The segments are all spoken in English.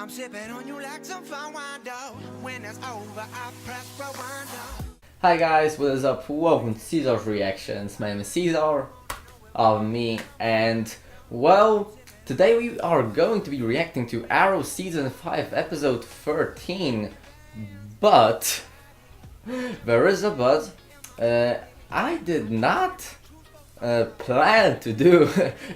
I'm sipping on you like some fine wine, though. When it's over, I press rewind, though. Hi guys, what is up? Welcome to Caesar's Reactions. My name is Caesar, of me, and well, today we are going to be reacting to Arrow Season 5 Episode 13. But, there is a but, I did not plan to do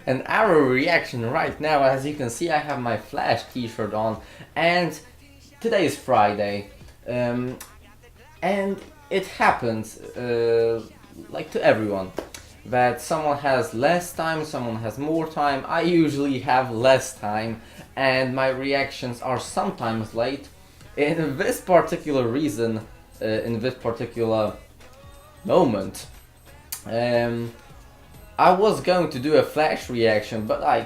an Arrow reaction right now. As you can see, I have my Flash t-shirt on, and today is Friday, and it happens, like to everyone, that someone has less time, someone has more time. I usually have less time, and my reactions are sometimes late. In this particular reason, in this particular moment, I was going to do a Flash reaction, but I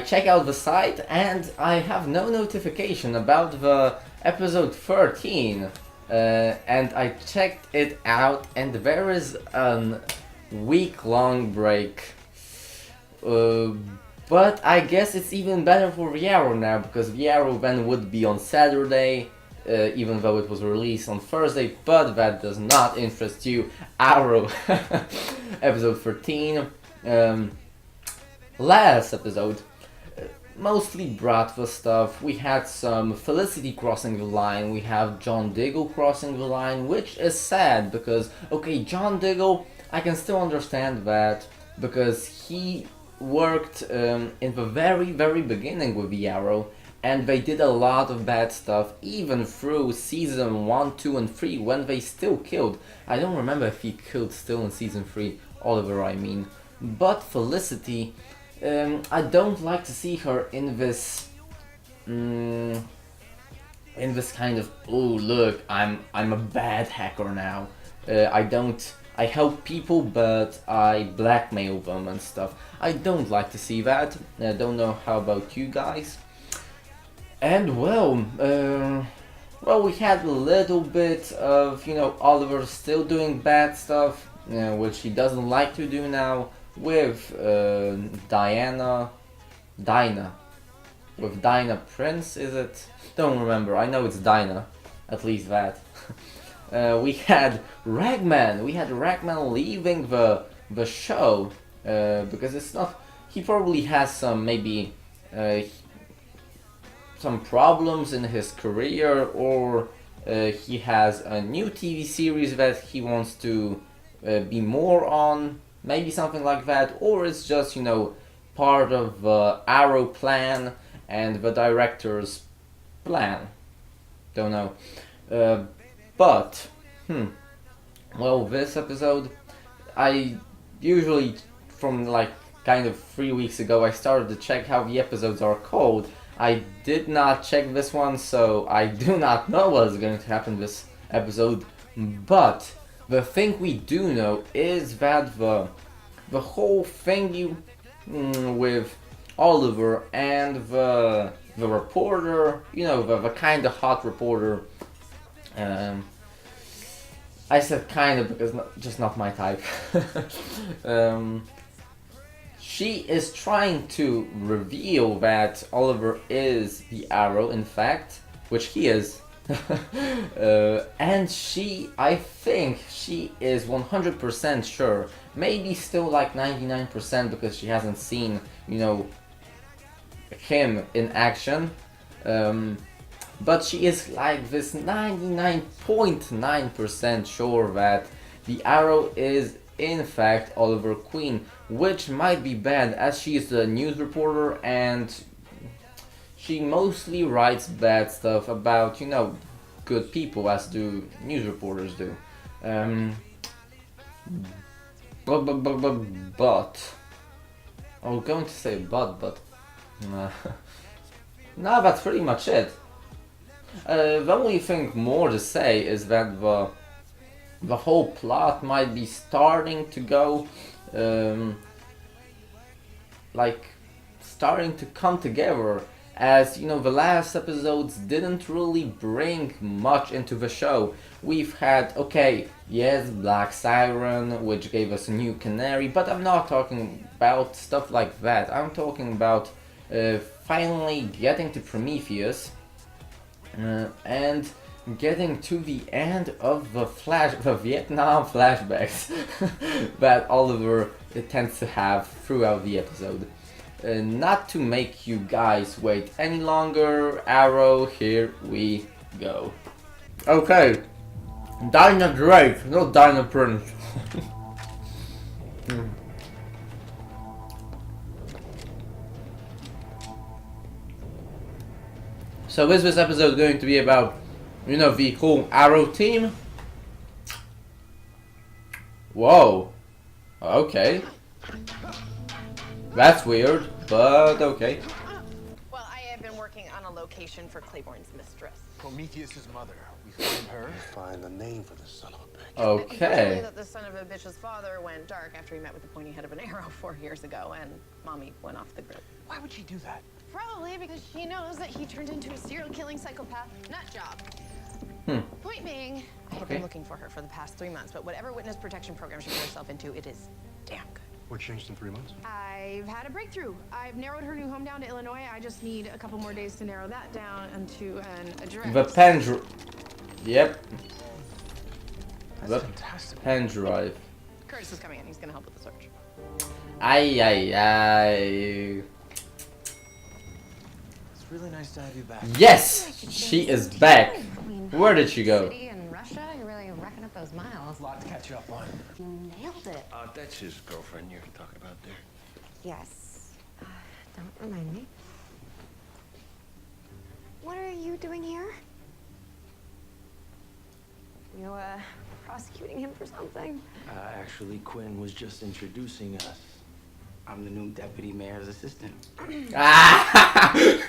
check out the site and I have no notification about the episode 13. And I checked it out, and there is a week-long break. But I guess it's even better for the Arrow now, because the Arrow then would be on Saturday, even though it was released on Thursday, but that does not interest you. Arrow episode 13, last episode, mostly brought the stuff. We had some Felicity crossing the line, we have John Diggle crossing the line, which is sad because, okay, John Diggle, I can still understand that, because he worked in the very beginning with the Arrow, and they did a lot of bad stuff, even through season 1, 2, and 3, when they still killed. I don't remember if he killed still in season 3, Oliver I mean. But Felicity, I don't like to see her in this, kind of, oh look, I'm a bad hacker now. I help people, but I blackmail them and stuff. I don't like to see that. I don't know how about you guys. And well, we had a little bit of, Oliver still doing bad stuff, which he doesn't like to do now, with Dinah Prince, is it? Don't remember, I know it's Dinah, at least that. We had Ragman leaving the show, because it's not, he probably has some, maybe, some problems in his career, or he has a new TV series that he wants to be more on, maybe something like that, or it's just, part of the Arrow plan and the director's plan. Don't know. But, well, this episode, I usually, from like kind of 3 weeks ago, I started to check how the episodes are called. I did not check this one, so I do not know what is going to happen this episode, but the thing we do know is that the whole thingy with Oliver and the reporter, the kind of hot reporter, I said kind of because just not my type. She is trying to reveal that Oliver is the Arrow, in fact, which he is. And I think she is 100% sure, maybe still like 99% because she hasn't seen, him in action. But she is like this 99.9% sure that the Arrow is in fact Oliver Queen, which might be bad as she is a news reporter and she mostly writes bad stuff about, good people, as do news reporters do. But I was going to say but no, that's pretty much it. The only thing more to say is that the whole plot might be starting to go, starting to come together, as the last episodes didn't really bring much into the show. We've had, okay, yes, Black Siren, which gave us a new Canary, but I'm not talking about stuff like that. I'm talking about finally getting to Prometheus and getting to the end of the Vietnam flashbacks that Oliver tends to have throughout the episode. Not to make you guys wait any longer, Arrow, here we go. Okay, Dinah Drake, not Dinah Prince. So is this episode going to be about, you know, the whole Arrow team? Whoa. Okay. That's weird, but okay. Well, I have been working on a location for Claiborne's mistress. Prometheus's mother. We find her. Find the name for the son of a bitch. Okay. Only that the son of a bitch's father went dark after he met with the pointy head of an arrow 4 years ago, and Mommy went off the grid. Why would she do that? Probably because she knows that he turned into a serial-killing psychopath nut job. Point being, I have been looking for her for the past 3 months, but whatever witness protection program she put herself into, it is damn good. What changed in 3 months? I've had a breakthrough. I've narrowed her new home down to Illinois. I just need a couple more days to narrow that down into an address. The pen Yep. That's The fantastic. pen drive. Curtis is coming in. He's going to help with the search. Ay. It's really nice to have you back. Yes! She is back. Where did she go? City in Russia, you're really racking up those miles. A lot to catch up on. You nailed it. That's his girlfriend you're talking about there. Yes. Don't remind me. What are you doing here? You, prosecuting him for something? Actually, Quinn was just introducing us. I'm the new deputy mayor's assistant. I,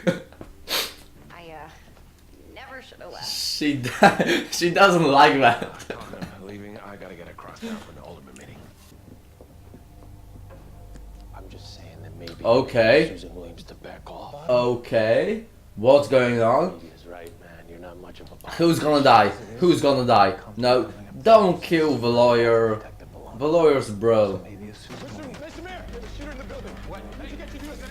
never should have left. She doesn't like that. Leaving, I gotta get across town for an Alderman meeting. I'm just saying that maybe Okay. Susan Williams to back off. Okay. What's going on? He is right, man. You're not much of a Who's gonna die? Who's gonna die? No, don't kill the lawyer. The lawyer's bro. Maybe a Susan. Mr. Mayor, there's a shooter in the building. What? How'd you get to do this?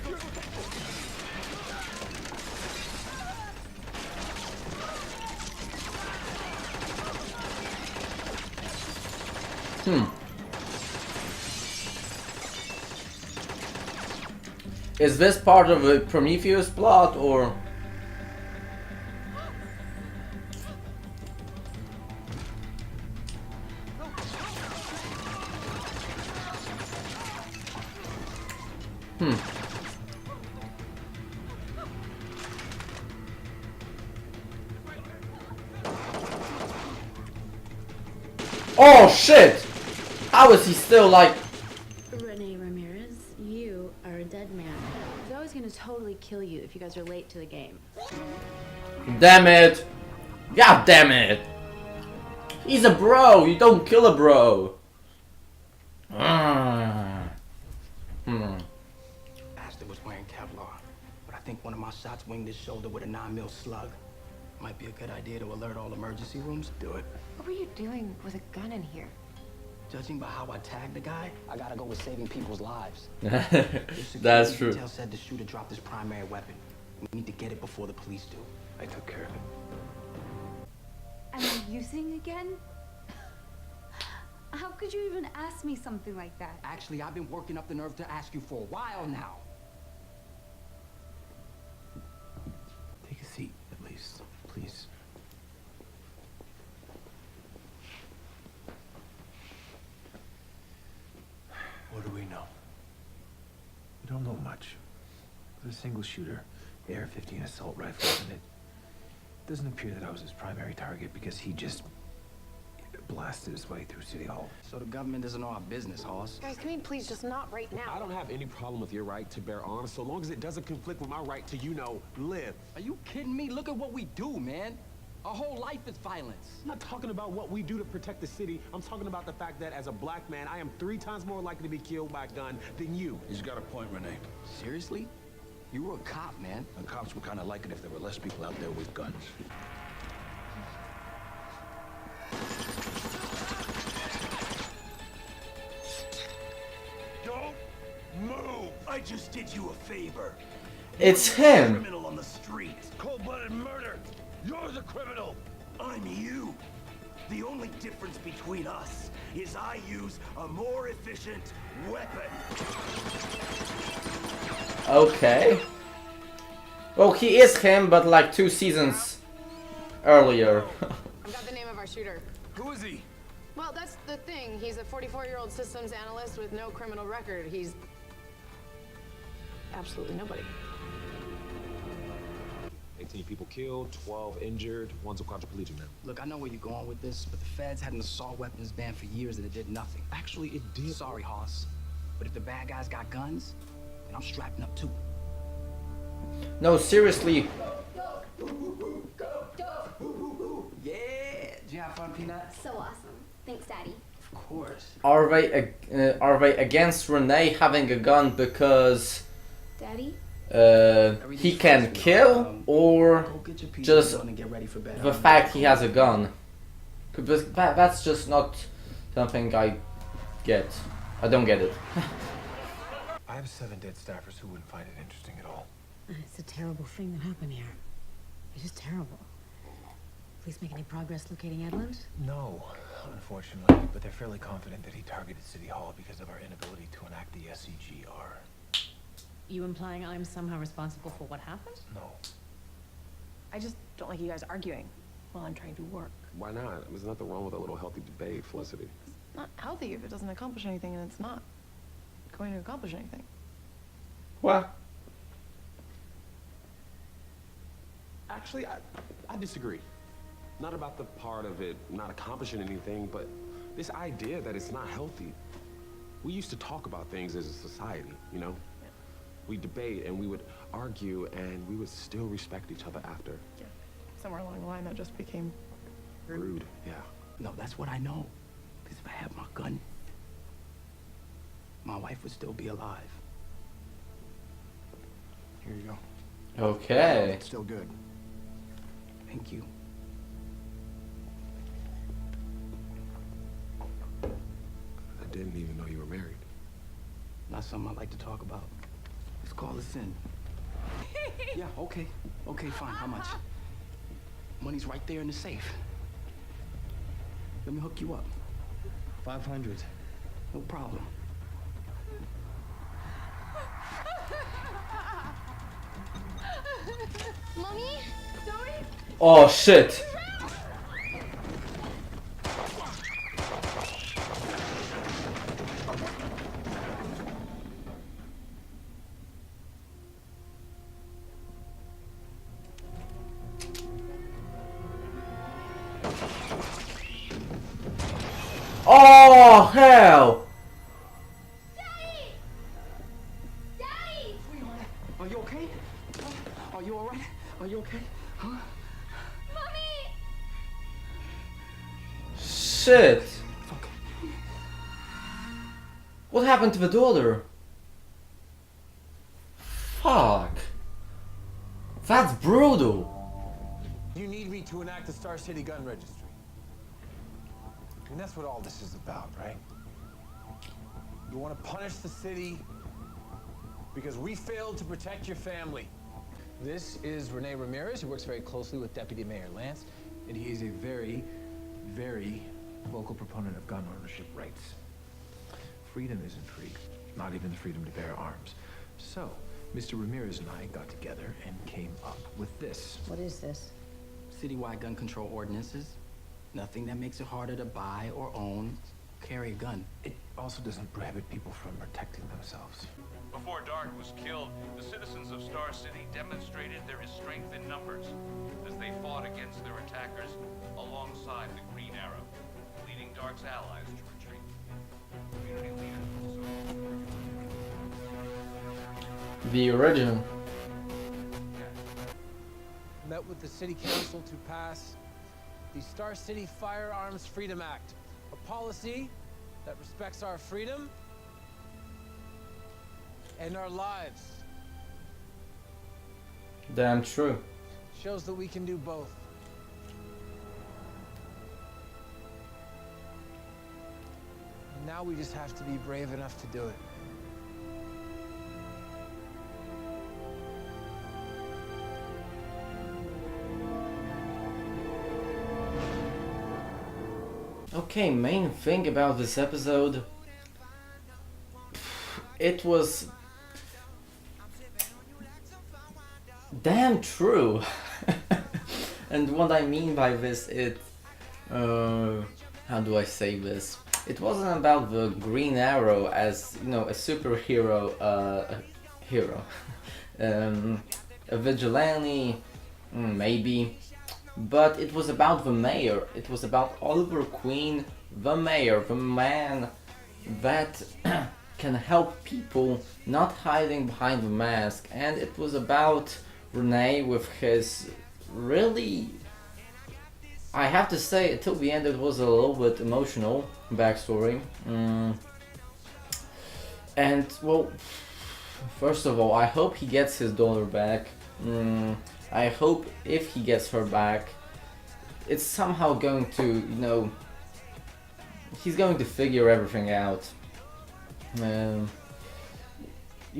Is this part of a Prometheus plot or? Oh shit! How is he still like? Rene Ramirez, you are a dead man. Zoe's gonna totally kill you if you guys are late to the game. Damn it! God damn it! He's a bro. You don't kill a bro. Aston was wearing Kevlar, but I think one of my shots winged his shoulder with a 9mm slug. Might be a good idea to alert all emergency rooms. Do it. What were you doing with a gun in here? Judging by how I tagged the guy, I gotta go with saving people's lives. That's true. Detail said the shooter dropped his primary weapon. We need to get it before the police do. I took care of it. Am I using again? How could you even ask me something like that? Actually, I've been working up the nerve to ask you for a while now. Take a seat, at least, please. What do we know? We don't know much. It was a single shooter, AR-15 assault rifle, and it doesn't appear that I was his primary target because he just blasted his way through City Hall. So the government doesn't know our business, Hoss. Guys, can we please just not right now? I don't have any problem with your right to bear arms so long as it doesn't conflict with my right to, you know, live. Are you kidding me? Look at what we do, man. Our whole life is violence. I'm not talking about what we do to protect the city. I'm talking about the fact that as a black man, I am 3 times more likely to be killed by a gun than you. He's got a point, Rene. Seriously? You were a cop, man. The cops would kind of like it if there were less people out there with guns. Don't move! I just did you a favor. It's him. Criminal on the street. Cold-blooded murder. You're the criminal. I'm you. The only difference between us is I use a more efficient weapon. Okay. Well, he is him, but like 2 seasons earlier. I've got the name of our shooter. Who is he? Well, that's the thing. He's a 44-year-old systems analyst with no criminal record. He's absolutely nobody. 18 people killed, 12 injured, one's a quadriplegic now. Look, I know where you're going with this, but the feds had an assault weapons ban for years and it did nothing. Actually, it did. Sorry, Hoss, but if the bad guys got guns, then I'm strapping up too. No, seriously. Yeah, did you have fun, Peanut? So awesome. Thanks, Daddy. Of course. Are they against Rene having a gun because Daddy? he can kill, or Go get your pizza just done and get ready for bed. the fact he has a gun? Because that's just not something I get. I don't get it. I have 7 dead staffers who wouldn't find it interesting at all. It's a terrible thing that happened here. It's just terrible. Police make any progress locating Edlund? No, unfortunately, but they're fairly confident that he targeted City Hall because of our inability to enact the SCGR. You implying I'm somehow responsible for what happened? No. I just don't like you guys arguing while I'm trying to work. Why not? There's nothing wrong with a little healthy debate, Felicity. It's not healthy if it doesn't accomplish anything, and it's not going to accomplish anything. What? Actually, I disagree. Not about the part of it not accomplishing anything, but this idea that it's not healthy. We used to talk about things as a society, you know? Yeah. We debate and we would argue and we would still respect each other after. Yeah. Somewhere along the line, that just became Rude, yeah. No, that's what I know. Because if I had my gun, my wife would still be alive. Here you go. Okay. It's still good. Thank you. I didn't even know you were married. Not something I like to talk about. Let's call this in. Yeah, okay. Okay, fine. How much? Money's right there in the safe. Let me hook you up. 500. No problem. Mommy? Sorry? Oh shit. Oh hell! Daddy! Daddy! Are you okay? Are you all right? Are you okay? Huh? Mommy! Shit! It's okay. What happened to the daughter? Fuck. That's brutal. You need me to enact the Star City gun registry. And that's what all this is about, right? You want to punish the city because we failed to protect your family. This is Rene Ramirez, who works very closely with Deputy Mayor Lance, and he is a very, very Vocal proponent of gun ownership rights. Freedom isn't free, not even the freedom to bear arms. So, Mr. Ramirez and I got together and came up with this. What is this? Citywide gun control ordinances. Nothing that makes it harder to buy or own, carry a gun. It also doesn't prohibit people from protecting themselves. Before Dark was killed, the citizens of Star City demonstrated there is strength in numbers as they fought against their attackers alongside the Green Arrow, leading Dark's allies to retreat. Community leaders also... The original. met with the City Council to pass the Star City Firearms Freedom Act, a policy that respects our freedom and our lives. Damn true. Shows that we can do both. And now we just have to be brave enough to do it. Okay, main thing about this episode, it was damn true. And what I mean by this, how do I say this? It wasn't about the Green Arrow as, you know, a superhero, a vigilante, maybe, but it was about the mayor. It was about Oliver Queen, the mayor, the man that can help people, not hiding behind the mask. And it was about Rene with his really, I have to say, until the end it was a little bit emotional backstory. And well, first of all, I hope he gets his daughter back. I hope if he gets her back, it's somehow going to, you know, he's going to figure everything out. You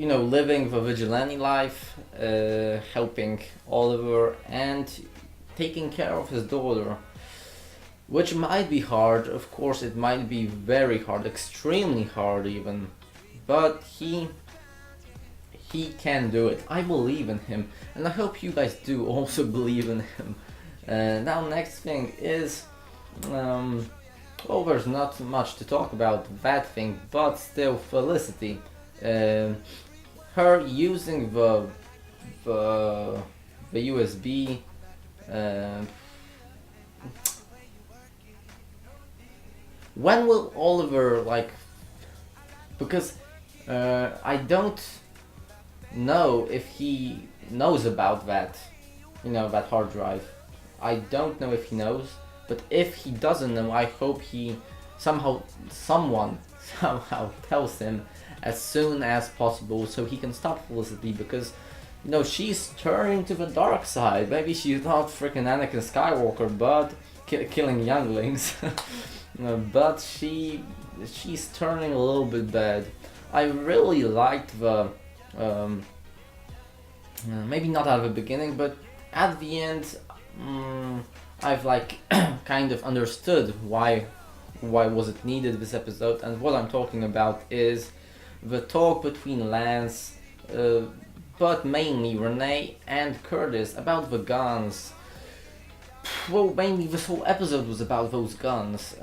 know, living the vigilante life, helping Oliver, and taking care of his daughter, which might be hard. Of course, it might be very hard, extremely hard even, but he can do it. I believe in him, and I hope you guys do also believe in him. Now, next thing is, well, there's not much to talk about that thing, but still, Felicity. Her using the USB. When will Oliver, like, because I don't know if he knows about that, you know, that hard drive. I don't know if he knows, but if he doesn't know, I hope someone somehow tells him as soon as possible so he can stop Felicity, because, you know, she's turning to the dark side. Maybe she's not freaking Anakin Skywalker, but killing younglings. But she's turning a little bit bad. I really liked the maybe not at the beginning, but at the end, I've like kind of understood why was it needed, this episode. And what I'm talking about is the talk between Lance, but mainly Rene and Curtis, about the guns. Well, mainly this whole episode was about those guns.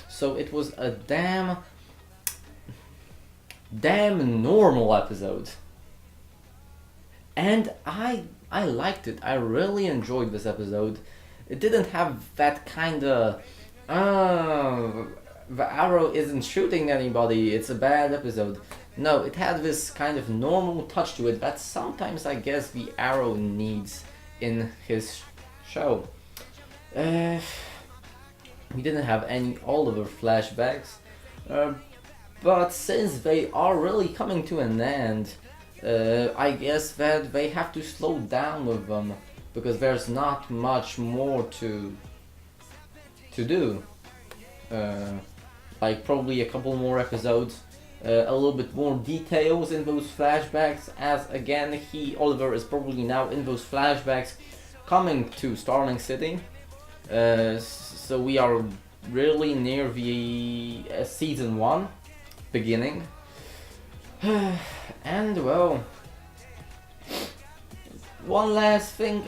So it was a damn normal episode. And I liked it. I really enjoyed this episode. It didn't have that kind of, the arrow isn't shooting anybody, it's a bad episode. No, it had this kind of normal touch to it that sometimes I guess the arrow needs in his show. We didn't have any Oliver flashbacks, but since they are really coming to an end, I guess that they have to slow down with them, because there's not much more to do. Like probably a couple more episodes, a little bit more details in those flashbacks, as again Oliver is probably now in those flashbacks coming to Starling City. So we are really near the season 1 beginning. And well, one last thing,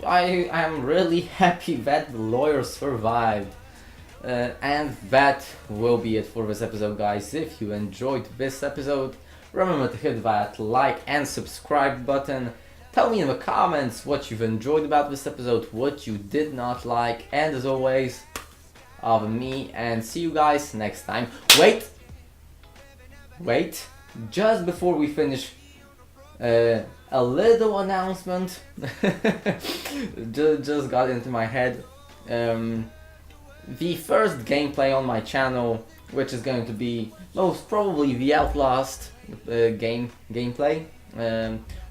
I am really happy that the lawyer survived. And that will be it for this episode, guys. If you enjoyed this episode, remember to hit that like and subscribe button. Tell me in the comments what you've enjoyed about this episode, what you did not like, and as always, of me, and see you guys next time. Wait, just before we finish, a little announcement. just got into my head. The first gameplay on my channel, which is going to be most probably the Outlast gameplay,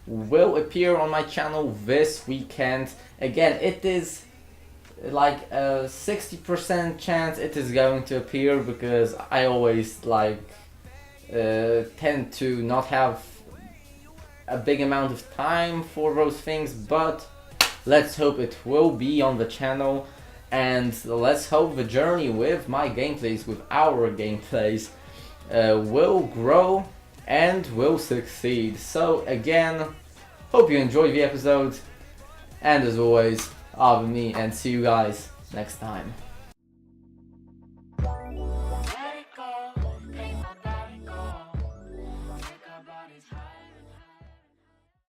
will appear on my channel this weekend. Again, it is like a 60% chance it is going to appear, because I always like tend to not have a big amount of time for those things, but let's hope it will be on the channel. and let's hope the journey with my gameplays, with our gameplays, will grow and will succeed. So again, hope you enjoyed the episode, and as always, I'll be me, and see you guys next time.